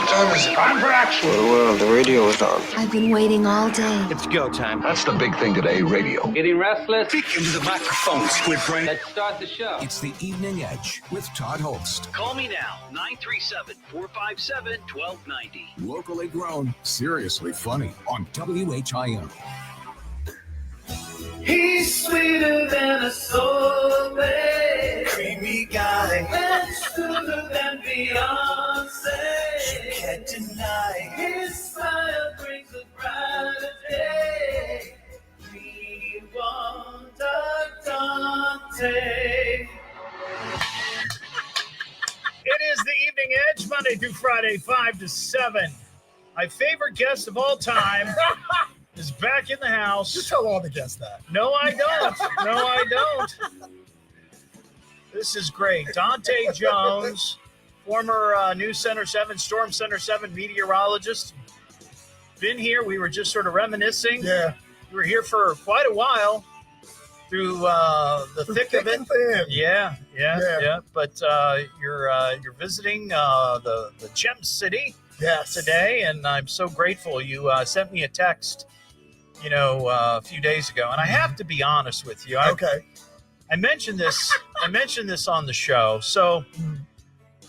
time is it? Time for action. Well, the radio is on. I've been waiting all day. It's go time. That's the big thing today, radio. Getting restless? Speak into the microphone, Squid Brain. Let's start the show. It's the Evening Edge with Todd Hollst. Call me now, 937-457-1290. Locally grown, seriously funny on WHIO. He's sweeter than a sorbet, creamy guy, and smoother than Beyonce. You can't deny his smile brings a brighter day. We want a Dontae. It is the Evening Edge, Monday through Friday, 5 to 7. My favorite guest of all time is back in the house. Just tell all the guests that. No, I don't. No, I don't. This is great. Dontae Jones, former News Center 7, Storm Center 7 meteorologist. Been here. We were just sort of reminiscing. Yeah. We were here for quite a while through the thick of it. Yeah. But you're visiting the Gem City today, and I'm so grateful. You sent me a text, a few days ago, and I have to be honest with you. Okay. I mentioned this. I mentioned this on the show. So,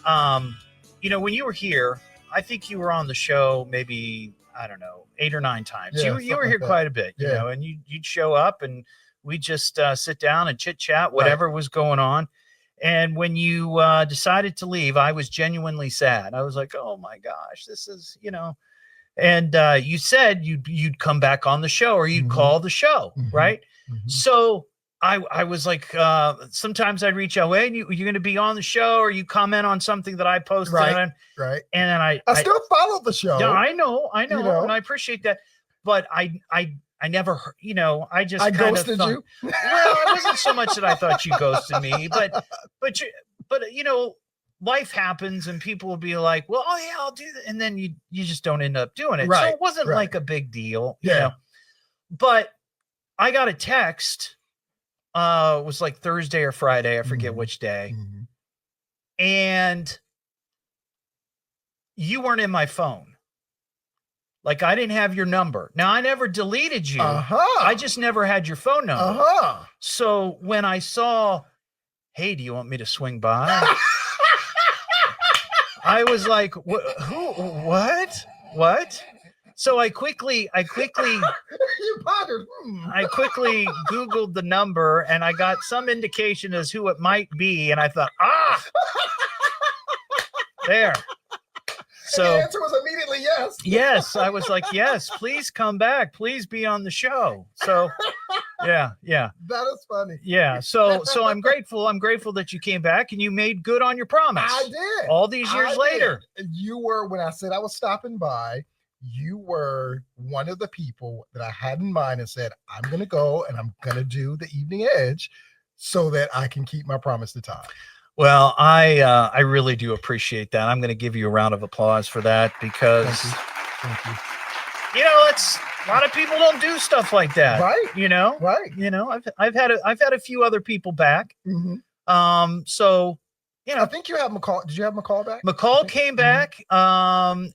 when you were here, I think you were on the show maybe, I don't know, 8 or 9 times. Yeah, you were here quite a bit, and you'd show up and we'd just sit down and chit chat, whatever was going on. And when you decided to leave, I was genuinely sad. I was like, oh my gosh, this is, and you said you'd come back on the show, or you'd call the show. Right. So I was like, sometimes I'd reach out, hey, you're going to be on the show, or you comment on something that I posted. Right. And then I still follow the show. Yeah, I know. And I appreciate that. But I never, I just I kind ghosted of you. Well, it wasn't so much that I thought you ghosted me, but life happens, and people will be like, well, oh yeah, I'll do that, and then you just don't end up doing it. Right, so it wasn't like a big deal, Yeah. But I got a text. It was like Thursday or Friday, I forget which day, and you weren't in my phone. Like, I didn't have your number. Now, I never deleted you. I just never had your phone number. So when I saw, hey, do you want me to swing by? I was like, what? So I quickly You pondered. I quickly Googled the number, and I got some indication as who it might be. And I thought, there. So the answer was immediately yes. Yes, I was like, yes, please come back. Please be on the show. So, yeah. That is funny. Yeah. So I'm grateful. I'm grateful that you came back and you made good on your promise. I did. All these years later. You were, when I said I was stopping by, you were one of the people that I had in mind and said, I'm going to go and I'm going to do the Evening Edge so that I can keep my promise to Todd. Well, I really do appreciate that. I'm going to give you a round of applause for that, because Thank you. It's a lot of people don't do stuff like that, Right. Right. I've had a few other people back. So, I think you have McCall. Did you have McCall back? McCall came back, and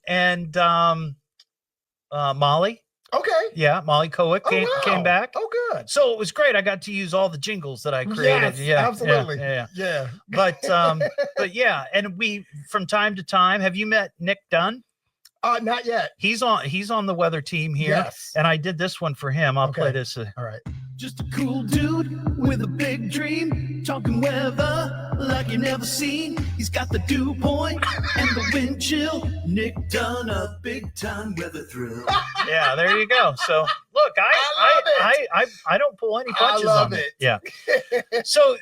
Molly. Okay. Yeah, Molly Kowick came back. Oh, good. So it was great. I got to use all the jingles that I created. Yes, absolutely. Yeah. But yeah, and we, from time to time, have you met Nick Dunn? Not yet. He's on the weather team here. Yes. And I did this one for him. I'll play this. All right. Just a cool dude with a big dream, talking weather like you never seen. He's got the dew point and the wind chill. Nick Dunn, a big time weather thrill. Yeah, there you go. So look, I don't pull any punches on it. Yeah. So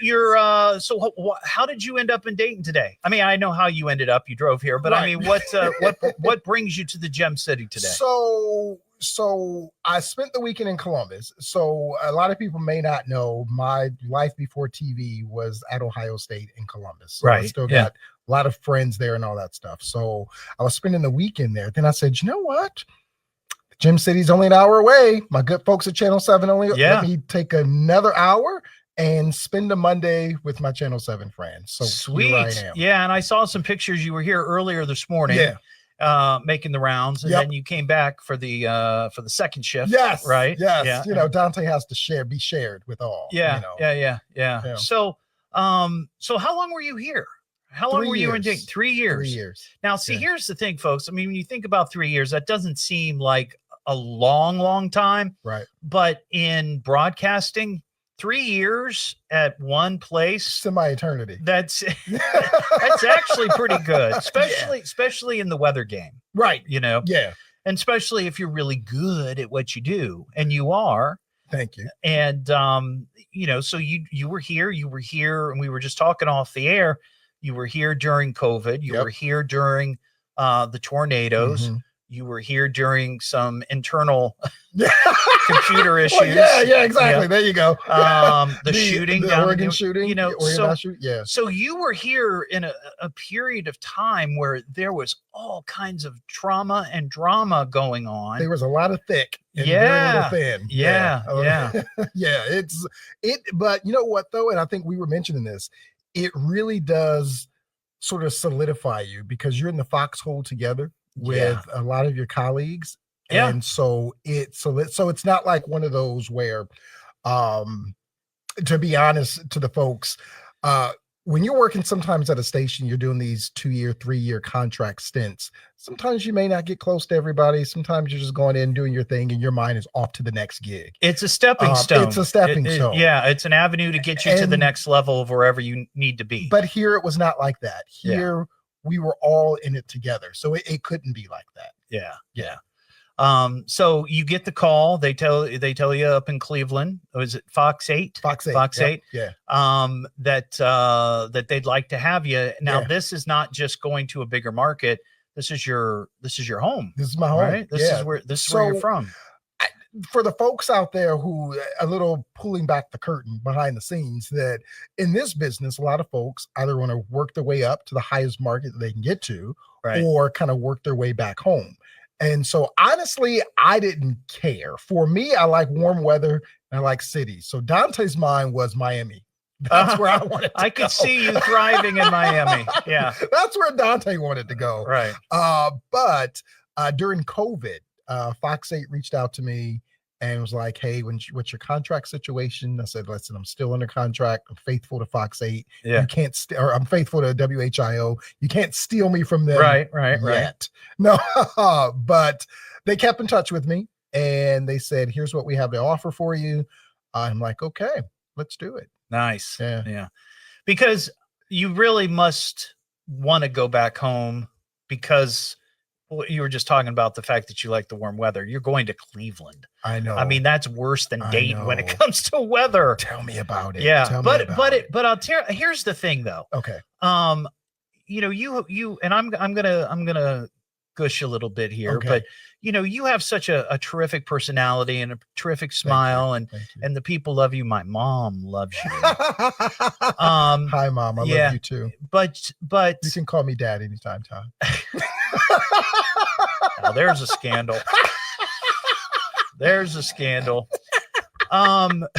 how did you end up in Dayton today? I mean, I know how you ended up. You drove here, but I mean, what brings you to the Gem City today? So I spent the weekend in Columbus. So a lot of people may not know my life before TV was at Ohio State in Columbus. So I still got a lot of friends there and all that stuff. So I was spending the weekend there. Then I said, you know what? Gem City's only an hour away. My good folks at Channel 7 let me take another hour and spend a Monday with my Channel 7 friends. So sweet. Here I am. Yeah, and I saw some pictures. You were here earlier this morning. Yeah. making the rounds, and then you came back for the second shift. Yes. Right. Yes. Yeah. You know, Dontae has to be shared with all. Yeah. You know. Yeah. So, so how long were you here? How long were you in Dayton? 3 years. 3 years. Now, see, here's the thing, folks. I mean, when you think about 3 years, that doesn't seem like a long time. Right. But in broadcasting, 3 years at one place, semi-eternity. That's actually pretty good, especially in the weather game. Right. You know. Yeah. And especially if you're really good at what you do, and you are. Thank you. And you know, so you were here, and we were just talking off the air. You were here during COVID. You were here during the tornadoes. Mm-hmm. You were here during some internal computer issues. Well, yeah, exactly. There you go. The shooting, the Oregon shooting, you know, so you were here in a period of time where there was all kinds of trauma and drama going on. There was a lot of thick and very little thin. Yeah. Yeah. But you know what though, and I think we were mentioning this, it really does sort of solidify you because you're in the foxhole together with a lot of your colleagues. Yeah. And so it's not like one of those where, to be honest to the folks, when you're working sometimes at a station, you're doing these 2-year, 3-year contract stints. Sometimes you may not get close to everybody. Sometimes you're just going in, doing your thing, and your mind is off to the next gig. It's a stepping stone. It's a stepping stone. Yeah, it's an avenue to get you to the next level of wherever you need to be. But here it was not like that. Here we were all in it together. So it couldn't be like that. Yeah. So you get the call. They tell you up in Cleveland. Was it Fox 8? Fox 8. Fox 8. Yeah. That they'd like to have you. Now this is not just going to a bigger market. This is your home. This is my home. Right? This is where you're from. For the folks out there who a little pulling back the curtain behind the scenes, that in this business, a lot of folks either want to work their way up to the highest market that they can get to, or kind of work their way back home. And so honestly, I didn't care. For me, I like warm weather and I like cities. So Dontae's mind was Miami. That's where I wanted to I could see you thriving in Miami. Yeah. That's where Dontae wanted to go. Right. But during COVID, Fox 8 reached out to me and was like, hey, what's your contract situation? I said, listen, I'm still under contract. I'm faithful to Fox 8. Yeah. You can't, or I'm faithful to WHIO. You can't steal me from them. Right. No, but they kept in touch with me and they said, here's what we have to offer for you. I'm like, okay, let's do it. Nice. Yeah. Because you really must want to go back home because you were just talking about the fact that you like the warm weather. You're going to Cleveland. I know. I mean, that's worse than Dayton when it comes to weather. Tell me about it. Yeah. But I'll tell you, here's the thing though. Okay. You know, you and I'm gonna gush a little bit here, but you know, you have such a terrific personality and a terrific smile, and the people love you. My mom loves you. Hi, Mom. I love you too. But you can call me Dad anytime, Todd. Now, there's a scandal. There's a scandal. But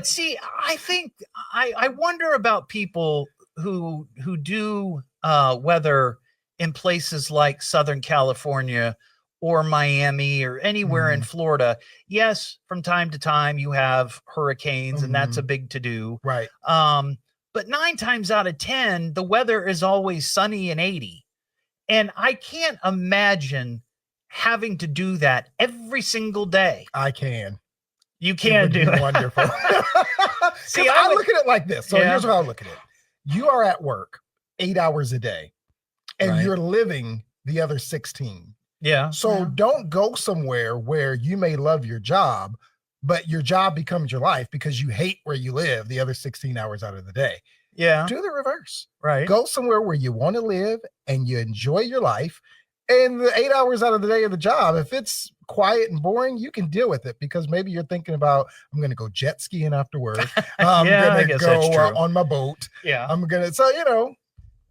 see, I think I wonder about people who do weather in places like Southern California or Miami or anywhere in Florida. Yes, from time to time you have hurricanes and that's a big to-do. Right. But 9 times out of 10, the weather is always sunny and 80. And I can't imagine having to do that every single day. I can. You can do it. Wonderful. See, I look at it like this. So here's how I look at it. You are at work 8 hours a day and you're living the other 16. Yeah. So don't go somewhere where you may love your job, but your job becomes your life because you hate where you live the other 16 hours out of the day. Yeah. Do the reverse. Right. Go somewhere where you want to live and you enjoy your life. And the 8 hours out of the day of the job, if it's quiet and boring, you can deal with it because maybe you're thinking about, I'm going to go jet skiing after work. I'm going to go on my boat. Yeah. I'm going to, so, you know.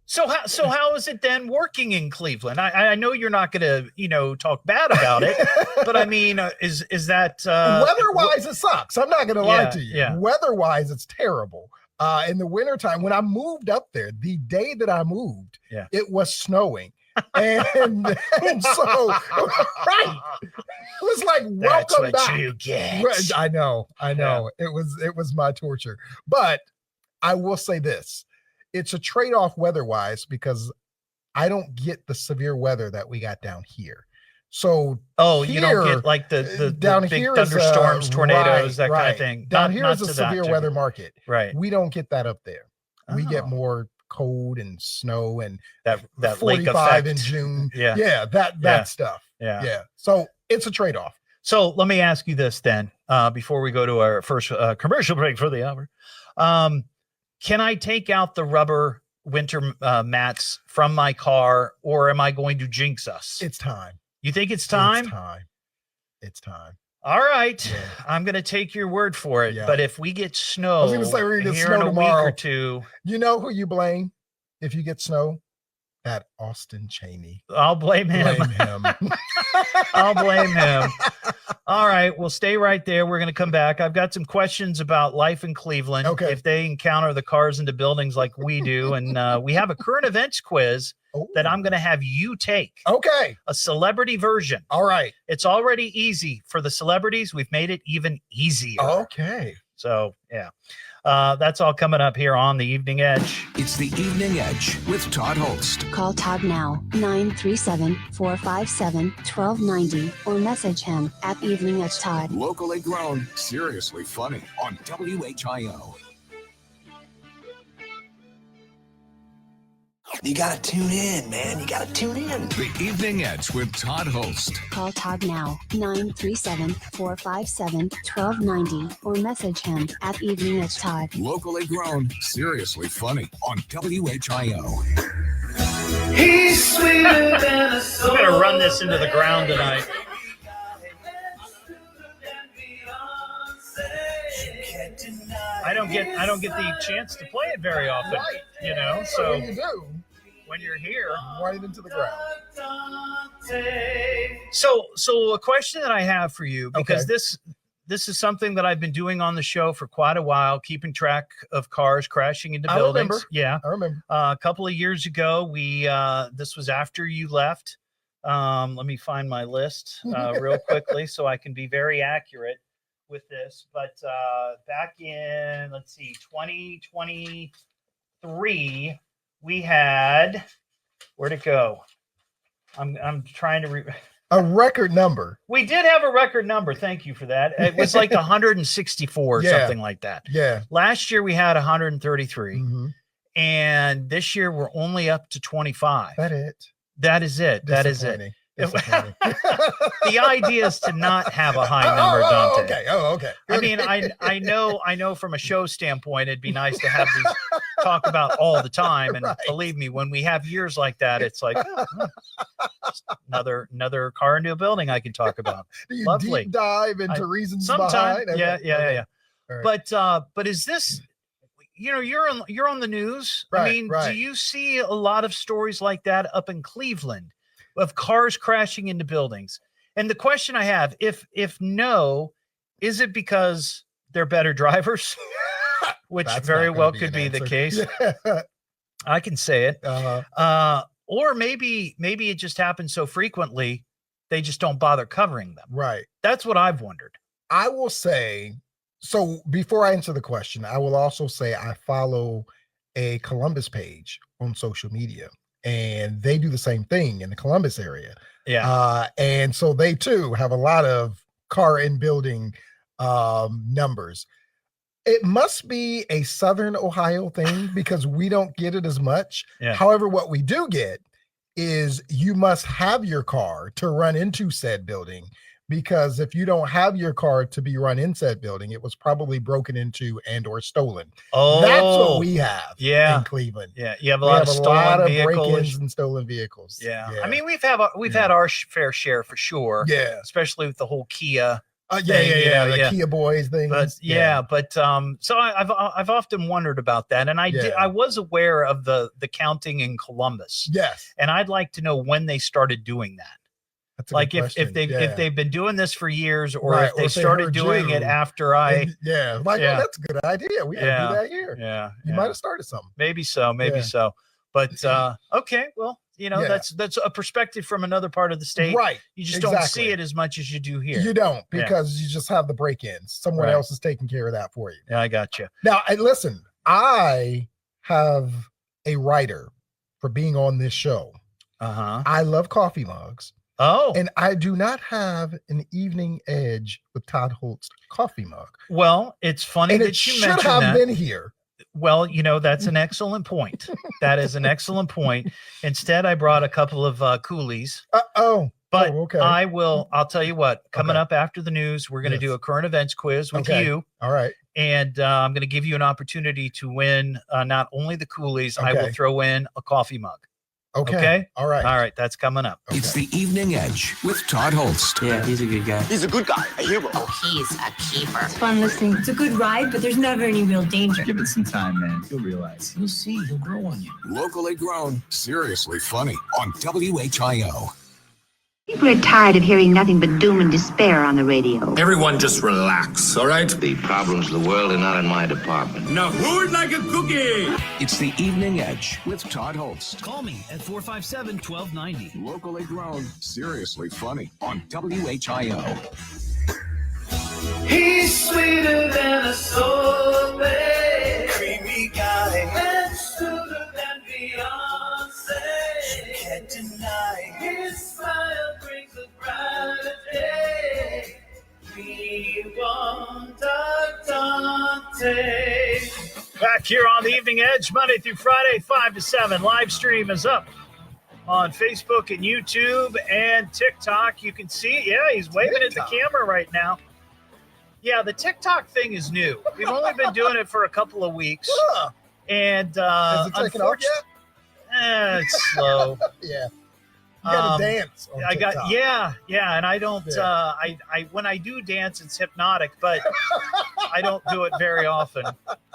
So how is it then working in Cleveland? I know you're not going to, talk bad about it, but I mean, is that weather-wise, it sucks. I'm not going to lie to you. Yeah. Weather-wise, it's terrible. In the wintertime, when I moved up there, the day that I moved, it was snowing. and so right, it was like welcome what back. You get. Right, I know. It was my torture, but I will say this: it's a trade-off weather-wise because I don't get the severe weather that we got down here. So you don't get like the down big here thunderstorms, tornadoes, that kind of thing. Down here is a severe weather market. Right. We don't get that up there. We get more cold and snow and that 45 lake effect in June. Yeah. That stuff. Yeah. So it's a trade-off. So let me ask you this then, before we go to our first commercial break for the hour. Can I take out the rubber winter mats from my car, or am I going to jinx us? It's time. You think it's time? It's time. All right. Yeah. I'm going to take your word for it. Yeah. But if we get snow, I was going to say we're going to get snow tomorrow. Week or two. You know who you blame if you get snow? That Austin Chaney. I'll blame him. I'll blame him. All right. We'll stay right there. We're going to come back. I've got some questions about life in Cleveland. Okay. If they encounter the cars into buildings like we do. And we have a current events quiz that I'm going to have you take. Okay. A celebrity version. All right. It's already easy for the celebrities. We've made it even easier. Okay. So, yeah. That's all coming up here on the Evening Edge. It's the Evening Edge with Todd Hollst. Call Todd now, 937-457-1290, or message him at Evening Edge Todd. Locally grown, seriously funny on WHIO. You gotta tune in, man. You gotta tune in. The Evening Edge with Todd Hollst. Call Todd now, 937-457-1290, or message him at Evening Edge Todd. Locally grown, seriously funny on WHIO. He's sweeter than a soul. I'm gonna run this into the ground tonight. I don't get the chance to play it very often, you know. So you do. When you're here, right into the ground. So a question that I have for you, because this is something that I've been doing on the show for quite a while, keeping track of cars crashing into buildings. Remember. Yeah, I remember. A couple of years ago, we this was after you left. Let me find my list real quickly so I can be very accurate with this. But back in, let's see, 2023. We had, where'd it go? I'm trying to a record number. We did have a record number. Thank you for that. It was like 164 or something like that. Yeah. Last year we had 133, and this year we're only up to 25. That is it. That is it. The idea is to not have a high number, Dontae. Okay. I mean, I know from a show standpoint, it'd be nice to have these talk about all the time. And believe me, when we have years like that, it's like just another car into a building I can talk about. Lovely. Deep dive into reasons sometime, behind. Yeah. Right. But is this, you know, you're on the news. Right, I mean, do you see a lot of stories like that up in Cleveland of cars crashing into buildings? And the question I have, if no, is it because they're better drivers? Which very well could be the case. Yeah. I can say it. Or maybe it just happens so frequently they just don't bother covering them. Right. That's what I've wondered. I will say, so before I answer the question, I will also say I follow a Columbus page on social media, and they do the same thing in the Columbus area. Yeah. And so they too have a lot of car and building numbers. It must be a Southern Ohio thing because we don't get it as much. Yeah. However, what we do get is you must have your car to run into said building, because if you don't have your car to be run in said building, it was probably broken into and or stolen. Oh, that's what we have in Cleveland. Yeah, you have a lot of stolen vehicles. Break-ins and stolen vehicles. Yeah. I mean, we've had our fair share for sure. Yeah, especially with the whole Kia. The Kia Boys thing. But so I've often wondered about that, and I was aware of the counting in Columbus. Yes, and I'd like to know when they started doing that. That's like if they've been doing this for years, or if they started doing it after that's a good idea. We gotta do that here. Yeah, you might have started something. Maybe so. But okay, well, You know, that's a perspective from another part of the state. Right. You just don't see it as much as you do here. You don't, because you just have the break-ins. Someone else is taking care of that for you. Yeah, I got you. Now, and listen, I have a writer for being on this show. I love coffee mugs. Oh. And I do not have an Evening Edge with Todd Hollst coffee mug. Well, it's funny and that it you should mentioned have that. been here. Well, you know, that's an excellent point. That is an excellent point. Instead, I brought a couple of coolies. But okay. I'll tell you what, coming up after the news, we're going to do a current events quiz with you. All right. And I'm going to give you an opportunity to win not only the coolies, I will throw in a coffee mug. Okay. All right. All right. That's coming up. It's the Evening Edge with Todd Hollst. Yeah, he's a good guy. He's a good guy, a hero. Oh, he's a keeper. It's fun listening. It's a good ride, but there's never any real danger. Give it some time, man. You'll realize. You'll see. He'll grow on you. Locally grown, seriously funny on WHIO. People are tired of hearing nothing but doom and despair on the radio. Everyone just relax, all right? The problems of the world are not in my department. Now, who would like a cookie? It's the Evening Edge with Todd Hollst. Call me at 457-1290. Locally grown, seriously funny on WHIO. He's sweeter than a sorbet, creamy guy, and smoother than Beyonce. You can't deny his smile brings a brighter day. We want our Dontae. Back here on the Evening Edge, Monday through Friday, 5 to 7. Live stream is up on Facebook and YouTube and TikTok. You can see, he's waving at the camera right now. Yeah, the TikTok thing is new. We've only been doing it for a couple of weeks. And Has it taken off yet? It's slow. Yeah. You gotta dance on TikTok. And I don't I when I do dance, it's hypnotic, but I don't do it very often.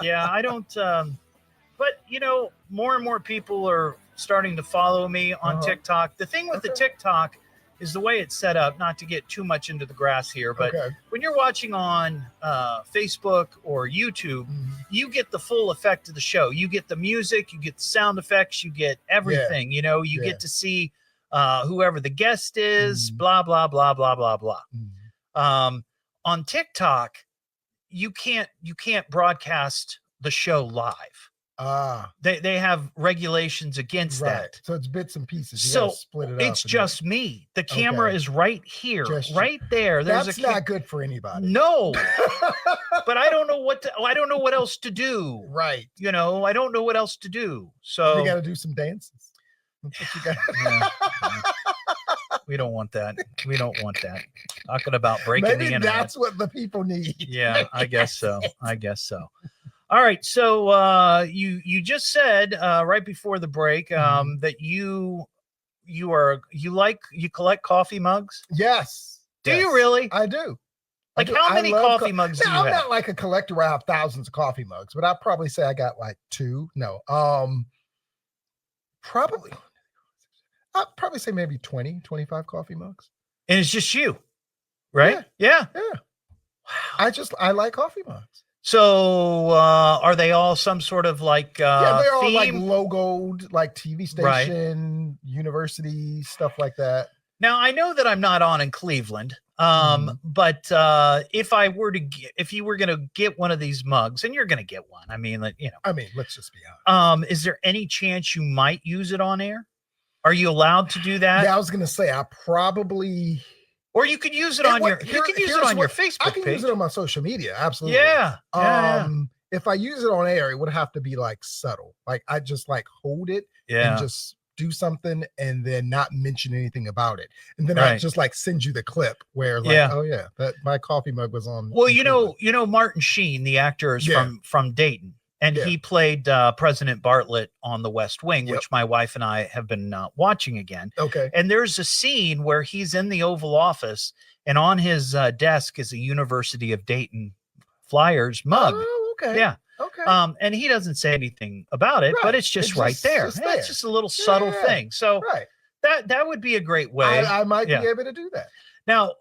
Yeah, I don't but you know, more and more people are starting to follow me on TikTok. The thing with the TikTok is the way it's set up, not to get too much into the grass here, but when you're watching on Facebook or YouTube, you get the full effect of the show. You get the music, you get the sound effects, you get everything, you know, you get to see whoever the guest is, blah, blah, blah, blah, blah, blah. On TikTok, you can't broadcast the show live. They have regulations against that. So it's bits and pieces. You so gotta split it up. It's just me. The camera is right here, right there. That's not good for anybody. No, but I don't know I don't know what else to do. Right. You know, I don't know what else to do. So you got to do some dances. That's what you got. We don't want that. We don't want that. Talking about breaking the internet. That's what the people need. Yeah, I guess so. All right, so you just said right before the break that you collect coffee mugs. Yes. Do you really? I do. Like how many coffee mugs do you have? I'm not like a collector where I have thousands of coffee mugs, but I'd probably say I got like 2. No, probably. I'd probably say maybe 20, 25 coffee mugs. And it's just you, right? Yeah. Wow. I like coffee mugs. So are they all some sort of like they're all theme? like logoed, like TV station, university, stuff like that. Now I know that I'm not on in Cleveland, but if you were going to get one of these mugs, and you're going to get one, I mean, let's just be honest. Is there any chance you might use it on air? Are you allowed to do that? Yeah, I was going to say I probably. Or you could use it on your Facebook I can page. use it on my social media. Absolutely. Yeah. If I use it on air, it would have to be like subtle. Like I just like hold it and just do something and then not mention anything about it. And then I just like send you the clip where like, oh yeah, that my coffee mug was on. Well, you know, Martin Sheen, the actor, is from Dayton. And he played President Bartlett on The West Wing, which my wife and I have been watching again. Okay. And there's a scene where he's in the Oval Office, and on his desk is a University of Dayton Flyers mug. Oh, okay. Yeah. Okay. And he doesn't say anything about it, but it's just right there. It's just a little subtle thing. So that would be a great way. I might be able to do that. Now,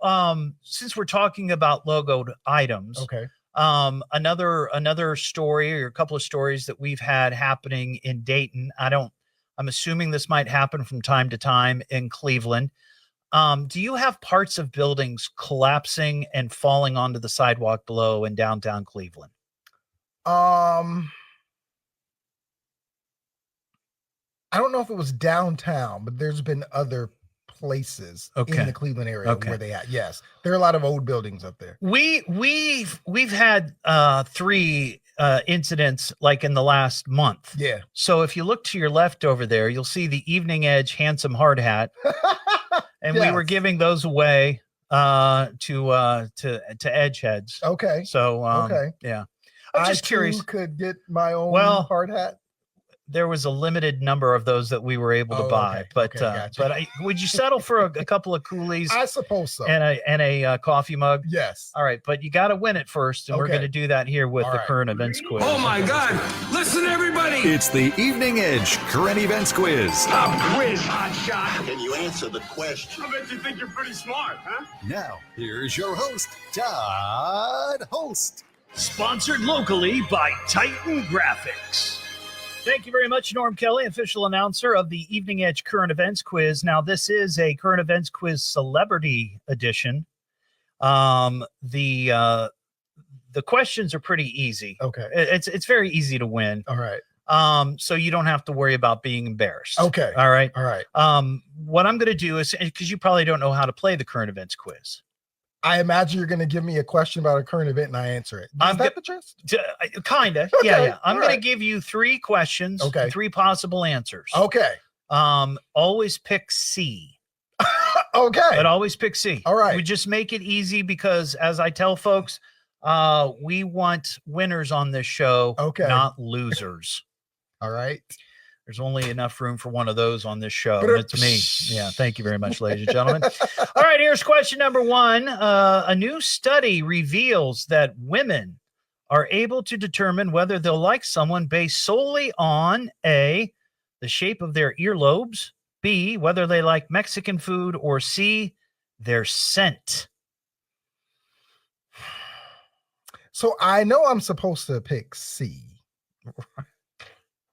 since we're talking about logoed items, okay. Another story or a couple of stories that we've had happening in Dayton. I don't I'm assuming this might happen from time to time in Cleveland. Do you have parts of buildings collapsing and falling onto the sidewalk below in downtown Cleveland? I don't know if it was downtown, but there's been other places in the Cleveland area where they had. Yes, there are a lot of old buildings up there. We've had 3 incidents like in the last month. Yeah. So if you look to your left over there, you'll see the Evening Edge handsome hard hat, and we were giving those away to edge heads. Okay. So yeah, I'm just curious. Could get my own hard hat. There was a limited number of those that we were able to buy, but would you settle for a couple of coolies? I suppose so. And a coffee mug. Yes. All right, but you got to win it first, and we're going to do that here with the current events quiz. Oh my God! Listen, everybody! It's the Evening Edge Current Events Quiz. A quiz, hot shot. Can you answer the question? I bet you think you're pretty smart, huh? Now, here's your host, Todd Hollst. Sponsored locally by Titan Graphics. Thank you very much, Norm Kelly, official announcer of the Evening Edge Current Events Quiz. Now, this is a Current Events Quiz Celebrity Edition. The questions are pretty easy. Okay. It's very easy to win. All right. So you don't have to worry about being embarrassed. Okay. All right. All right. What I'm going to do is, because you probably don't know how to play the Current Events Quiz. I imagine you're going to give me a question about a current event and I answer it. Is that the gist? Kind of. Okay, Yeah. I'm going right. to give you 3 questions, Okay. 3 possible answers. Okay. Always pick C. Okay. But always pick C. All right. We just make it easy because, as I tell folks, we want winners on this show, not losers. All right. There's only enough room for one of those on this show. And it's me. Yeah. Thank you very much, ladies and gentlemen. All right. Here's question number 1. A new study reveals that women are able to determine whether they'll like someone based solely on A, the shape of their earlobes, B, whether they like Mexican food, or C, their scent. So I know I'm supposed to pick C.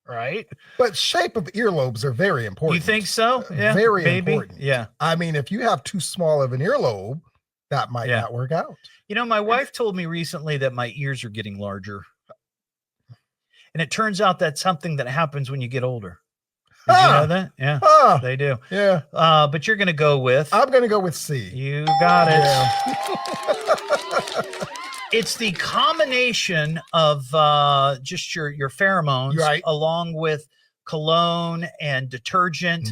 Right. But shape of earlobes are very important. You think so? Yeah. Very maybe. important. Yeah. I mean, if you have too small of an earlobe, that might not work out. You know, my wife told me recently that my ears are getting larger. And it turns out that's something that happens when you get older. Did you know that? Yeah. They do. Yeah. But you're going to go with? I'm going to go with C. You got it. Yeah. It's the combination of just your pheromones, along with cologne and detergent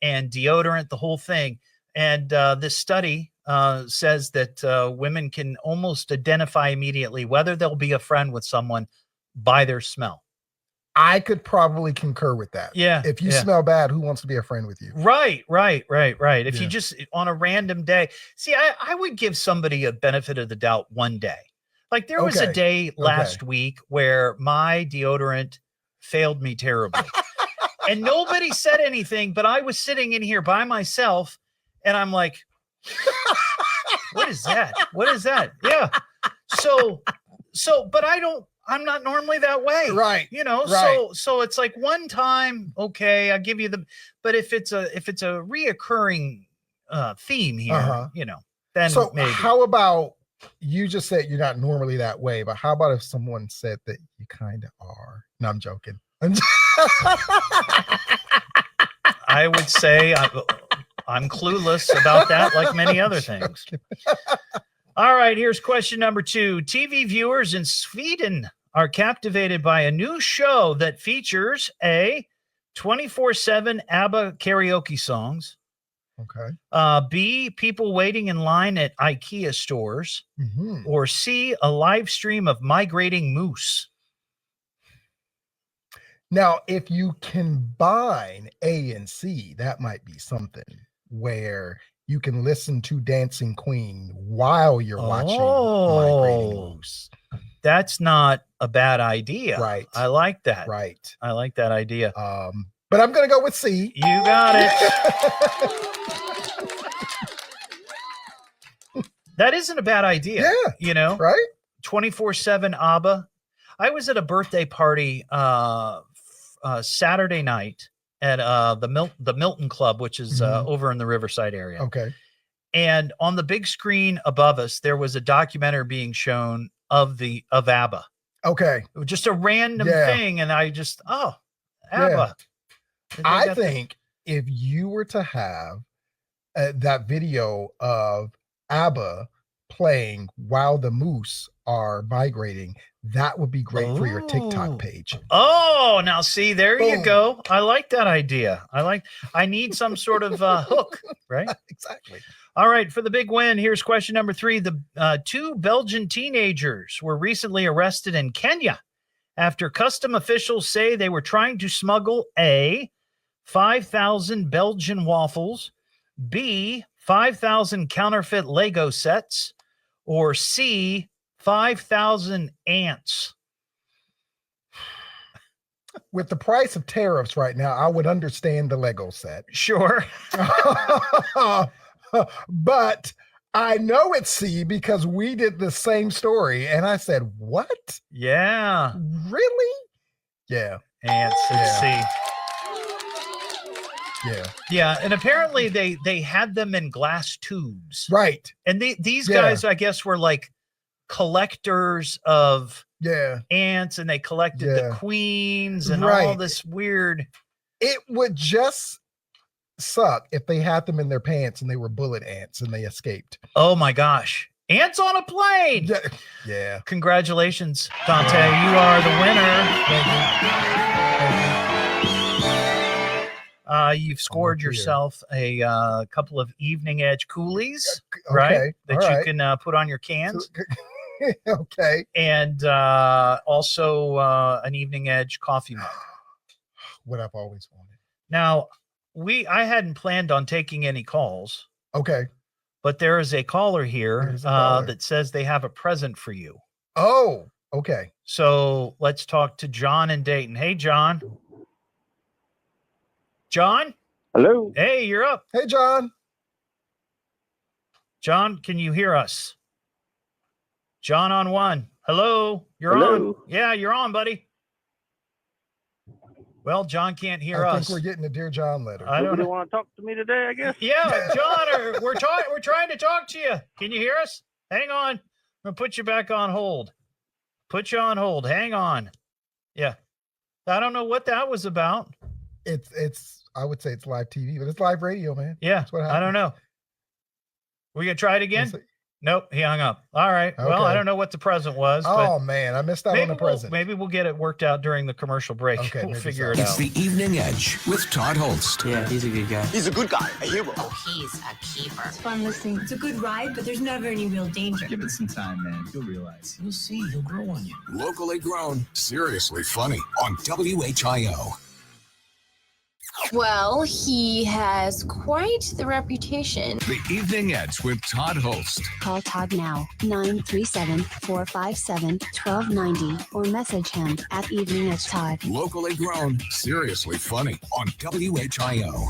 and deodorant, the whole thing. And this study says that women can almost identify immediately whether they'll be a friend with someone by their smell. I could probably concur with that. Yeah. If you smell bad, who wants to be a friend with you? Right. If you just on a random day, see, I would give somebody a benefit of the doubt one day. Like there was a day last week where my deodorant failed me terribly and nobody said anything, but I was sitting in here by myself and I'm like, what is that? What is that? Yeah. So, but I'm not normally that way. Right. You know, so it's like one time, okay, I give you but if it's a reoccurring theme here, you know, then maybe. How about, you just said you're not normally that way, but how about if someone said that you kind of are? No, I'm joking. I would say I'm clueless about that, like many other things. All right, here's question number 2. TV viewers in Sweden are captivated by a new show that features A, 24/7 ABBA karaoke songs. Okay. B, people waiting in line at IKEA stores, or C, a live stream of migrating moose. Now, if you combine A and C, that might be something where you can listen to Dancing Queen while you're watching Migrating Moose. That's not a bad idea. Right. I like that. Right. I like that idea. But I'm going to go with C. You got it. That isn't a bad idea. Yeah. You know, right? 24/7 ABBA. I was at a birthday party Saturday night at the Milton Club, which is over in the Riverside area. Okay. And on the big screen above us, there was a documentary being shown of ABBA. Okay. It was just a random thing, and I just ABBA. Yeah. I think if you were to have that video of ABBA playing while the moose are migrating, that would be great for your TikTok page. Oh, now see, there you go. I like that idea. I need some sort of hook, right? Exactly. All right, for the big win, here's question number 3. The 2 Belgian teenagers were recently arrested in Kenya after custom officials say they were trying to smuggle A, 5,000 Belgian waffles, B, 5,000 counterfeit Lego sets, or C, 5,000 ants. With the price of tariffs right now, I would understand the Lego set. Sure. But I know it's C because we did the same story. And I said, what? Yeah. Really? Yeah. Ants. It's C. Yeah. Yeah. And apparently they had them in glass tubes. Right. And these guys, I guess, were like collectors of ants, and they collected the queens and all this weird. It would just suck if they had them in their pants and they were bullet ants and they escaped. Oh my gosh. Ants on a plane. Yeah. Congratulations, Dontae. You are the winner. You've scored yourself a couple of Evening Edge coolies, right? That you can put on your cans. Okay. And also an Evening Edge coffee mug. What I've always wanted. Now, I hadn't planned on taking any calls. Okay. But there is a caller here that says they have a present for you. Oh, okay. So let's talk to John in Dayton. Hey, John. John? Hello. Hey, you're up. Hey, John. John, can you hear us? John on 1. Hello. You're on. Yeah, you're on, buddy. Well, John can't hear us. I think we're getting a Dear John letter. I don't want to talk to me today, I guess. Yeah, John, we're trying to talk to you. Can you hear us? Hang on. I'm going to put you back on hold. Put you on hold. Hang on. Yeah. I don't know what that was about. It's I would say it's live TV, but it's live radio, man. Yeah. That's what happens. I don't know. We going to try it again? Nope, he hung up. All right. Okay. Well, I don't know what the present was. Oh, man, I missed out on the present. Maybe we'll get it worked out during the commercial break. Okay, we'll figure it out. It's the Evening Edge with Todd Hollst. Yeah, he's a good guy. He's a good guy, a hero. Oh, he's a keeper. It's fun listening. It's a good ride, but there's never any real danger. Give it some time, man. You'll realize. You'll see. He'll grow on you. Locally grown, seriously funny on WHIO. Well, he has quite the reputation. The Evening Edge with Todd Hollst. Call Todd now, 937-457-1290, or message him at Evening Edge Todd. Locally grown, seriously funny on WHIO.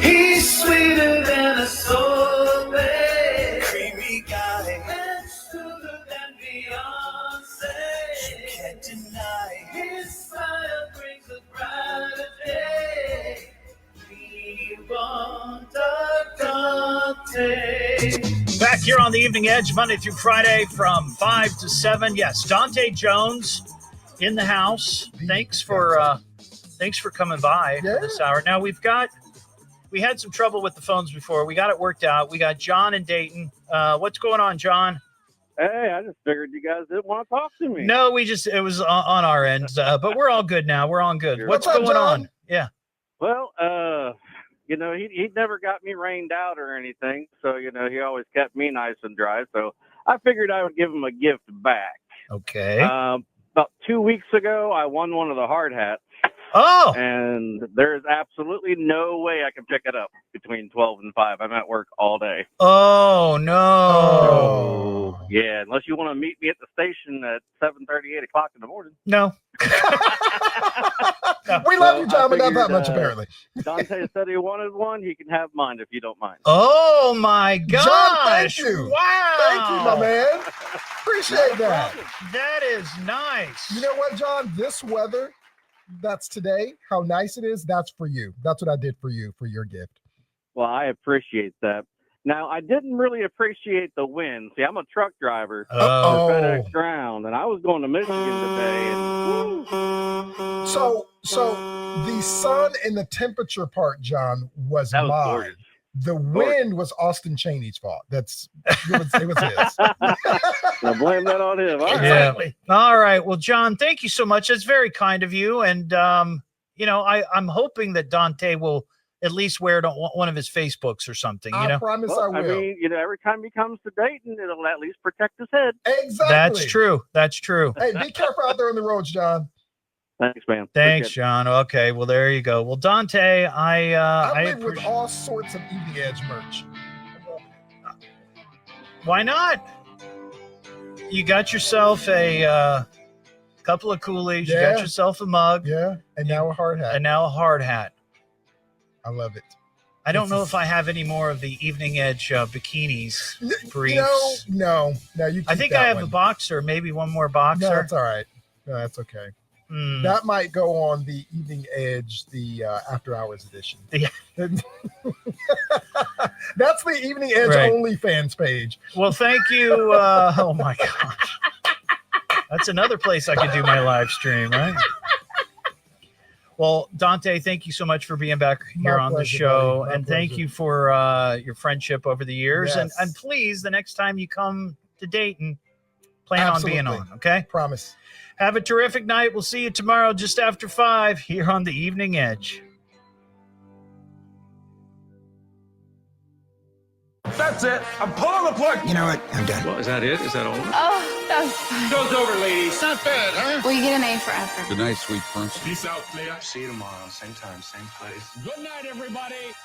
He's sweeter than a sorbet, creamy guy, and smoother than Beyonce. You can't deny his smile brings a brighter day. We want Dontae. Back here on the Evening Edge, Monday through Friday from 5 to 7. Yes, Dontae Jones in the house. Thanks for coming by for this hour. Now we had some trouble with the phones before. We got it worked out. We got John in Dayton. What's going on, John? Hey, I just figured you guys didn't want to talk to me. No, it was on our end, but we're all good now. We're on good. What's going on? Yeah. Well, he never got me rained out or anything. So, he always kept me nice and dry. So I figured I would give him a gift back. Okay. About 2 weeks ago, I won one of the hard hats. Oh! And there's absolutely no way I can pick it up between 12 and 5. I'm at work all day. Oh, no. So, yeah, unless you want to meet me at the station at 7:30, 8 o'clock in the morning. No. We love you, John, but not that much, apparently. Dontae said he wanted one. He can have mine if you don't mind. Oh, my gosh. John, thank you. Wow. Thank you, my man. Appreciate that. That is nice. You know what, John? This weather that's today, how nice it is, that's for you. That's what I did for you for your gift. Well, I appreciate that. Now, I didn't really appreciate the wind. See, I'm a truck driver for FedEx Ground, and I was going to Michigan today. And, so the sun and the temperature part, John, was mine. Gorgeous. The wind was Austin Chaney's fault. It was his. Now blame that on him. All right. Exactly. All right. Well, John, thank you so much. That's very kind of you. And I'm hoping that Dontae will at least wear it on one of his Facebooks or something. I promise I will. I mean, every time he comes to Dayton, it'll at least protect his head. Exactly. That's true. That's true. Hey, be careful out there on the roads, John. Thanks, man. Thanks, John. Okay, well, there you go. Well, Dontae, I live with all sorts of Evening Edge merch. Why not? You got yourself a couple of Kool-Aids. Yeah. You got yourself a mug. Yeah, and now a hard hat. I love it. I don't know if I have any more of the Evening Edge bikinis, briefs. No. You. I think I have a boxer, maybe one more boxer. No, that's all right. No, that's okay. That might go on the Evening Edge, the After Hours edition. Yeah. That's the Evening Edge OnlyFans page. Well, thank you. Oh my gosh, that's another place I could do my live stream, right? Well, Dontae, thank you so much for being back here on the show, and thank you for your friendship over the years. Yes. And please, the next time you come to Dayton, plan on being on. Okay, promise. Have a terrific night. We'll see you tomorrow just after 5 here on the Evening Edge. That's it. I'm pulling the plug. You know what? I'm done. Well, is that it? Is that all? Oh, that was fun. Show's over, ladies. Not bad, huh? Well, you get an A for effort. Good night, sweet prince. Peace out, player. See you tomorrow, same time, same place. Good night, everybody.